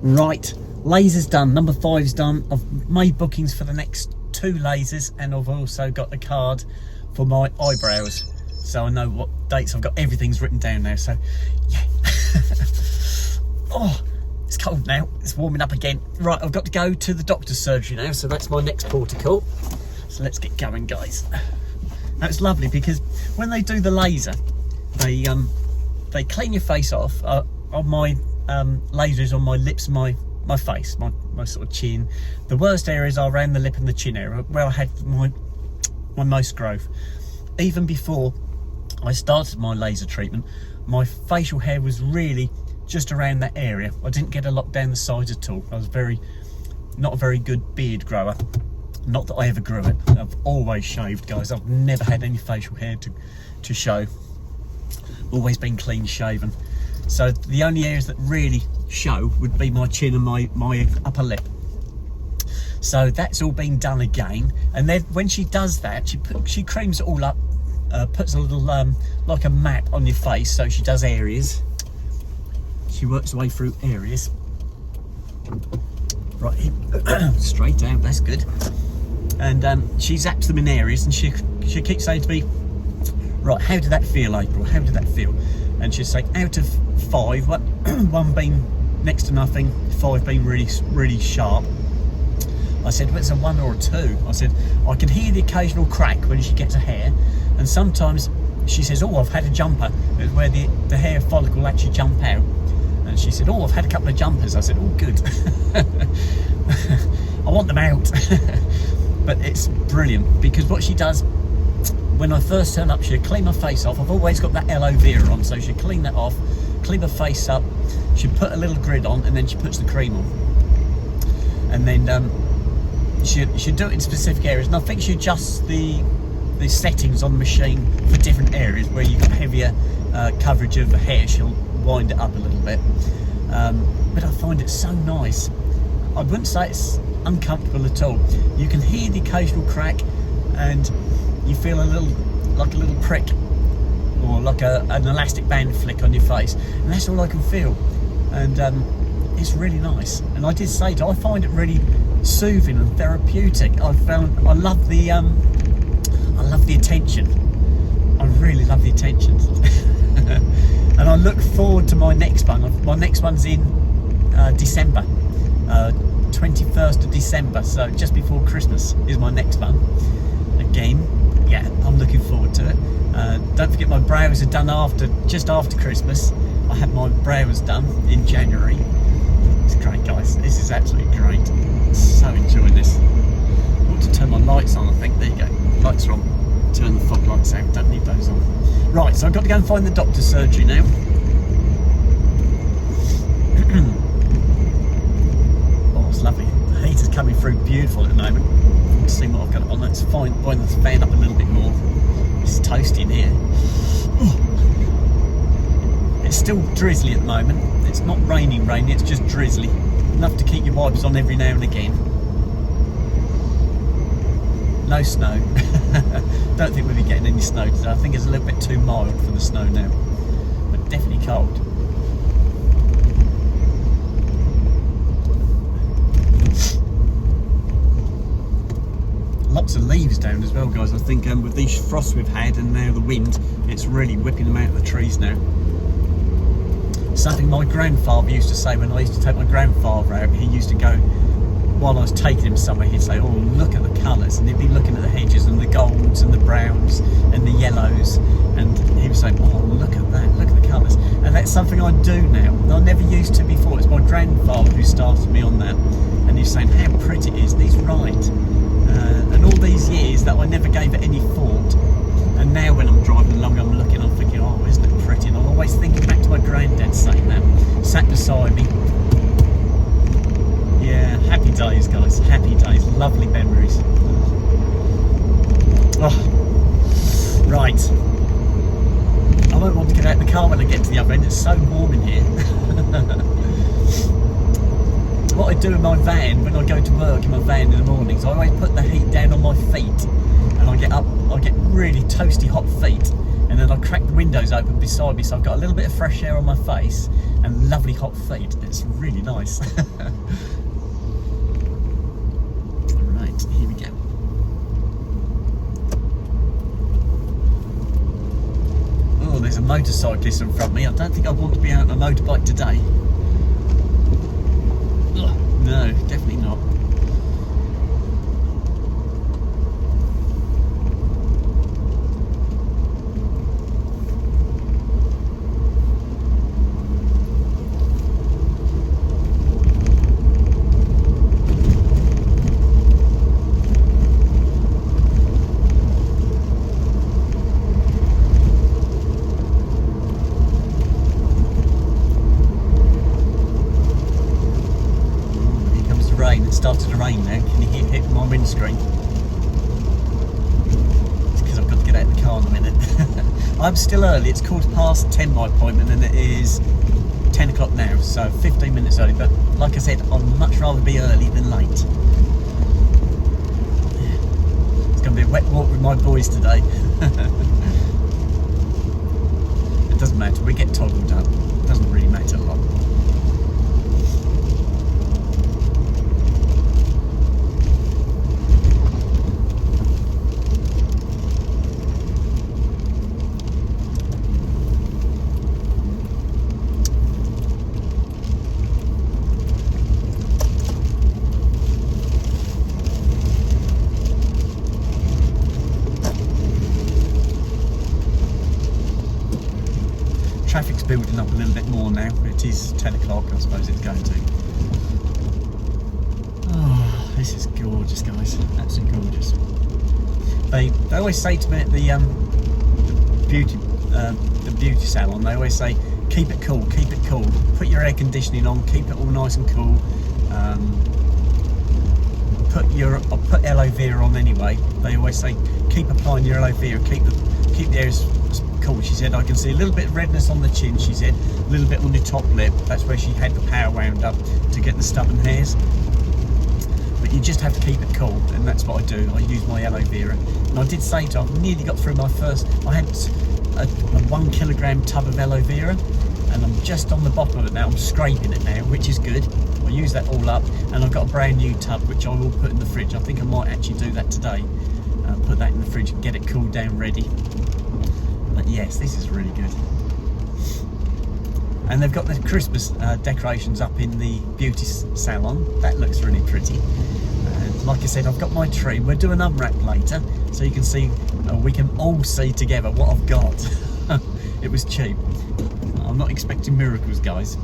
Right, laser's done, number 5's done. I've made bookings for the next 2 lasers, and I've also got the card for my eyebrows, so I know what dates. I've got everything's written down now, so yeah. Oh, it's cold now, it's warming up again. Right, I've got to go to the doctor's surgery now, so that's my next protocol. So let's get going, guys. That's lovely because when they do the laser, they clean your face off. On my laser is on my lips, my face, my sort of chin. The worst areas are around the lip and the chin area, where I had my most growth. Even before I started my laser treatment, my facial hair was really just around that area. I didn't get a lot down the sides at all. I was not a very good beard grower. Not that I ever grew it. I've always shaved, guys. I've never had any facial hair to show. Always been clean shaven. So the only areas that really show would be my chin and my upper lip. So that's all been done again. And then when she does that, she creams it all up, puts a little like a map on your face. So she does areas. She works her way through areas. Right, straight down. That's good. And she zaps them in areas, and she keeps saying to me, right, how did that feel, April? How did that feel? And she'll say, out of 5, 1 being next to nothing, 5 being really sharp. I said, well, it's a 1 or a 2. I said, I can hear the occasional crack when she gets her hair, and sometimes she says, oh, I've had a jumper, where the hair follicle actually jump out. And she said, oh, I've had a couple of jumpers. I said, oh, good. I want them out. But it's brilliant, because what she does, when I first turn up, she'll clean my face off. I've always got that aloe vera on, so she'll clean that off, clean my face up, she'll put a little grid on, and then she puts the cream on. And then she'll do it in specific areas, and I think she adjusts the settings on the machine for different areas. Where you've got heavier coverage of the hair, she'll wind it up a little bit. But I find it so nice. I wouldn't say it's uncomfortable at all. You can hear the occasional crack, and you feel like a little prick, or like an elastic band flick on your face, and that's all I can feel. And it's really nice. And I did say I find it really soothing and therapeutic. I love the attention. I really love the attention. And I look forward to my next one. My next one's in December, 21st of December, so just before Christmas is my next one. Again, yeah, I'm looking forward to it. Don't forget, my brows are done just after Christmas. I had my brows done in January. It's great, guys. This is absolutely great. So enjoying this. I want to turn my lights on, I think. There you go. Lights are on. Turn the fog lights out. Don't need those on. Right, so I've got to go and find the doctor's surgery now. Oh, it's lovely. The heat is coming through beautiful at the moment. Let's see what I've got on. That's fine. Wind the fan up a little bit more. It's toasty in here. It's still drizzly at the moment. It's not raining, it's just drizzly. Enough to keep your wipers on every now and again. No snow. Don't think we'll be getting any snow today. I think it's a little bit too mild for the snow now. But definitely cold. Lots of leaves down as well, guys. I think with these frosts we've had and now the wind, it's really whipping them out of the trees now. Something my grandfather used to say when I used to take my grandfather out. He used to go, while I was taking him somewhere, he'd say, oh, look at the colours. And he'd be looking at the hedges and the golds and the browns and the yellows. And he would say, oh, look at that, look at the colours. And that's something I do now. I never used to before. It's my grandfather who started me on that. And he's saying how pretty it is, and he's right. And all these years that I never gave it any thought. And now when I'm driving along, I'm looking, I'm thinking, oh, isn't it pretty? And I'm always thinking back to my granddad saying that. Sat beside me. Yeah, happy days, guys. Happy days. Lovely memories. Oh, right. I won't want to get out of the car when I get to the other end. It's so warm in here. What I do in my van, when I go to work in my van in the mornings, I always put the heat down on my feet. And I get up, I get really toasty hot feet, and then I crack the windows open beside me, so I've got a little bit of fresh air on my face, and lovely hot feet. It's really nice. Right, here we go. Oh, there's a motorcyclist in front of me. I don't think I want to be out on a motorbike today. Ugh, no, definitely not. It started to rain now. Can you hear it hit my windscreen? It's because I've got to get out of the car in a minute. I'm still early. It's 10:15 my appointment, and it is 10 o'clock now, so 15 minutes early. But like I said, I'd much rather be early than late. It's going to be a wet walk with my boys today. It doesn't matter. We get toggled up. It doesn't really matter a lot. Traffic's building up a little bit more now. It is 10 o'clock, I suppose it's going to. Oh, this is gorgeous, guys. Absolutely gorgeous. They always say to me at the beauty salon, they always say, keep it cool, keep it cool. Put your air conditioning on, keep it all nice and cool. Put aloe vera on anyway. They always say, keep applying your aloe vera, keep the air cool. She said, I can see a little bit of redness on the chin, she said, a little bit on the top lip. That's where she had the power wound up to get the stubborn hairs. But you just have to keep it cool, and that's what I do. I use my aloe vera. And I did say to her, I've nearly got through my first, I had a 1 kilogram tub of aloe vera, and I'm just on the bottom of it now. I'm scraping it now, which is good. I'll use that all up, and I've got a brand new tub which I will put in the fridge. I think I might actually do that today. Put that in the fridge and get it cooled down ready. But yes, this is really good. And they've got the Christmas decorations up in the beauty salon. That looks really pretty. And like I said, I've got my tree. We'll do an unwrap later, so you can see, we can all see together what I've got. It was cheap. I'm not expecting miracles, guys.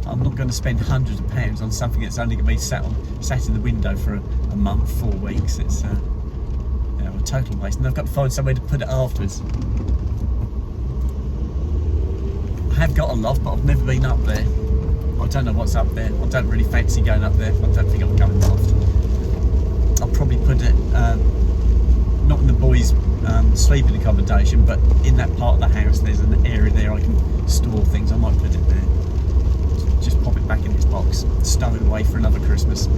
I'm not going to spend hundreds of pounds on something that's only going to be sat in the window for a month, 4 weeks. It's a total waste, and I've got to find somewhere to put it afterwards. I have got a loft, but I've never been up there. I don't know what's up there. I don't really fancy going up there. I don't think I'll go in the loft. I'll probably put it not in the boys' sleeping accommodation, but in that part of the house. There's an area there I can store things. I might put it there. Just pop it back in its box, stow it away for another Christmas.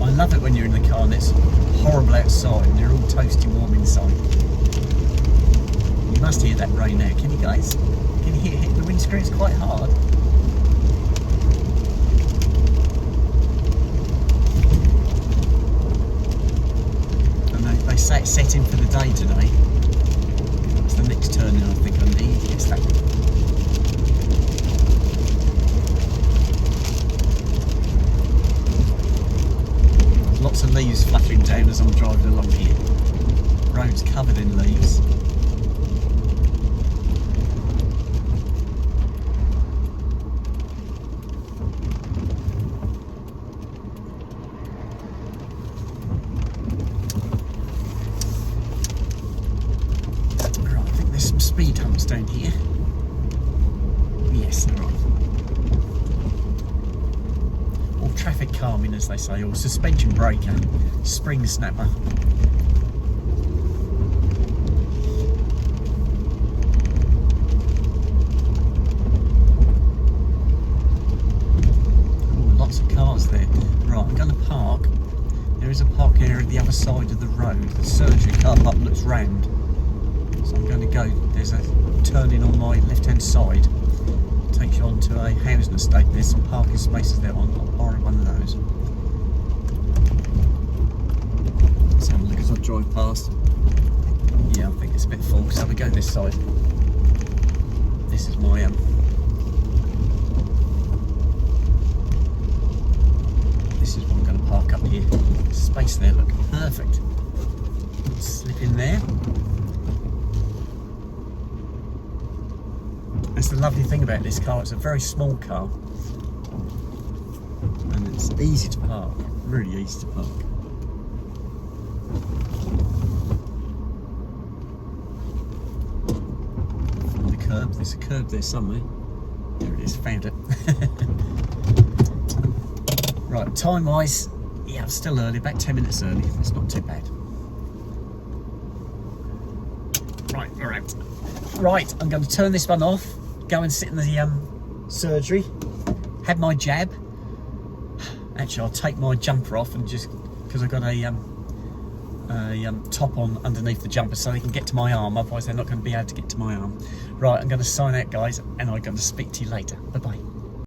I love it when you're in the car and it's horrible outside and you're all toasty warm inside. You must hear that rain now, can you guys? Can you hear it hitting the windscreen? It's quite hard. And they say it's set in for the day today. That's the next turning I think I need. Yes, that one. Lots of leaves fluttering down as I'm driving along here. Road's covered in leaves. Right, I think there's some speed humps down here. Yes, there are. Traffic calming, as they say, or suspension breaker, spring snapper. Right, I'm going to park. There is a parking area at the other side of the road. The surgery car park looks round. So I'm going to go, there's a turning on my left hand side. Takes you onto a housing estate. There's some parking spaces there. I'll borrow one of those. Let's have a look as I drive past. Yeah, I think it's a bit full, so we go this side. This is my this is what I'm going to park up here. Space there, look, perfect. Slip in there. That's the lovely thing about this car. It's a very small car, and it's easy to park. Really easy to park. There's a curb there somewhere. There it is, found it. Right, time wise, yeah, I'm still early, about 10 minutes early. That's not too bad. Right, we're out. Right, I'm going to turn this one off, go and sit in the surgery, have my jab. Actually, I'll take my jumper off and just, because I've got a top on underneath the jumper so they can get to my arm, otherwise they're not going to be able to get to my arm. Right, I'm going to sign out, guys, and I'm going to speak to you later. Bye bye.